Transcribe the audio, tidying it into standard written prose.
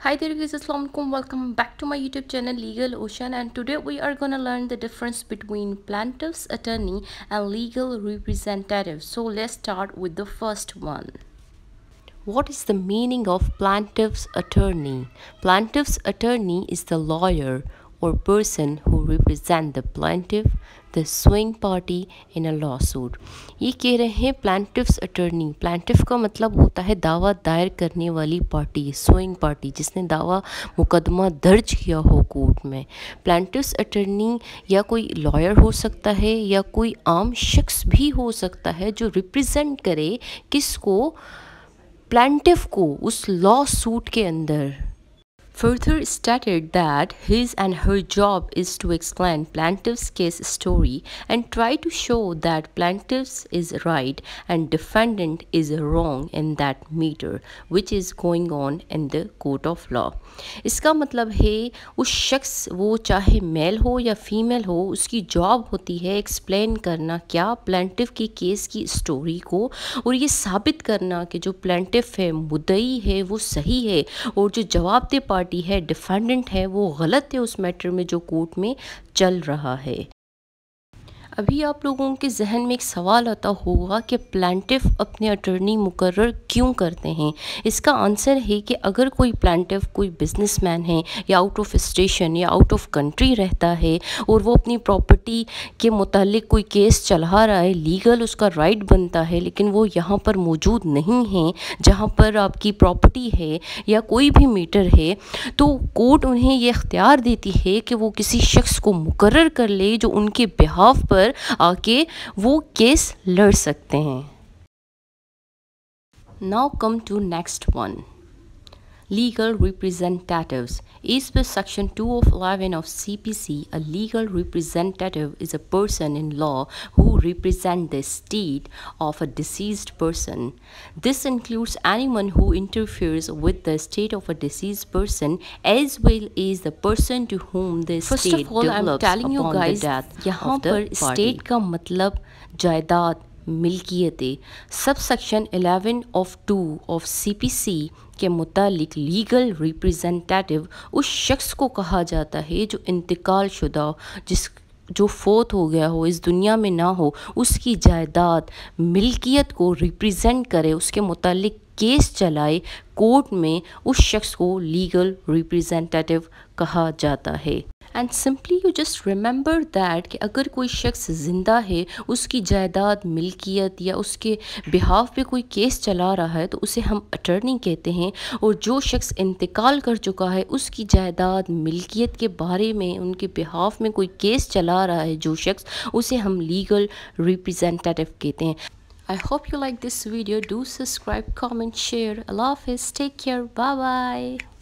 Hi there guys, Assalamualaikum. Welcome back to my YouTube channel Legal Ocean, and today we are gonna learn the difference between plaintiff's attorney and legal representative. So let's start with the first one. What is the meaning of plaintiff's attorney? Plaintiff's attorney is the lawyer or person who represent the plaintiff, the suing party in a lawsuit. ये कह रहे हैं plaintiff's attorney. plaintiff का मतलब होता है दावा दायर करने वाली पार्टी, suing पार्टी, जिसने दावा मुकदमा दर्ज किया हो कोर्ट में. plaintiff's attorney या कोई लॉयर हो सकता है या कोई आम शख्स भी हो सकता है जो रिप्रेजेंट करे किसको, plaintiff को उस लॉ सूट के अंदर. Further stated that his and her job is to explain plaintiff's case story and try to show that plaintiff is right and defendant is wrong in that matter which is going on in the court of law. इसका मतलब है उस शख्स, वो चाहे mail हो या female हो, उसकी जॉब होती है एक्सप्लेन करना क्या प्लेंटिफ की केस की स्टोरी को, और ये साबित करना कि जो प्लेंटिफ है, मुद्दई है, वो सही है और जो जवाबदेह पार्टी है, डिफेंडेंट है, वो गलत है उस मैटर में जो कोर्ट में चल रहा है. अभी आप लोगों के जहन में एक सवाल आता होगा कि प्लेंटिफ अपने अटर्नी मुकर्रर क्यों करते हैं. इसका आंसर है कि अगर कोई प्लेंटिफ कोई बिजनेसमैन है या आउट ऑफ स्टेशन या आउट ऑफ कंट्री रहता है और वो अपनी प्रॉपर्टी के मुतालिक कोई केस चला रहा है, लीगल उसका राइट बनता है, लेकिन वो यहाँ पर मौजूद नहीं है जहाँ पर आपकी प्रॉपर्टी है या कोई भी मीटर है, तो कोर्ट उन्हें ये इख्तियार देती है कि वो किसी शख्स को मुकर्रर कर ले जो उनके बिहाफ पर आके वो केस लड़ सकते हैं. Now come to next one. Legal representatives. As per section 2 of 11 of CPC, a legal representative is a person in law who represents the state of a deceased person. This includes anyone who interferes with the state of a deceased person as well as the person to whom the First state of all, I'm develops telling you upon guys, the death यहाँ of the पर party. State का मतलब जायदाद, मिल्कियतें. Sub section 11 of 2 of CPC के मुतालिक legal representative उस शख्स को कहा जाता है जो इंतकाल शुदा, जो फोत हो गया हो, इस दुनिया में ना हो, उसकी जायदाद मिल्कियत को रिप्रेजेंट करे, उसके मुतालिक केस चलाए कोर्ट में, उस शख्स को लीगल रिप्रेजेंटेटिव कहा जाता है. And simply you just remember that कि अगर कोई शख्स ज़िंदा है, उसकी जायदाद, मिल्कियत या उसके बिहाफ पे कोई केस चला रहा है तो उसे हम अटर्नी कहते हैं, और जो शख्स इंतकाल कर चुका है उसकी जायदाद, मिल्कियत के बारे में, उनके बिहाफ में कोई केस चला रहा है जो शख्स, उसे हम लीगल रिप्रेजेंटेटिव कहते हैं. I hope you like this video. Do subscribe, comment, share. Allah Hafiz. Take care. Bye bye.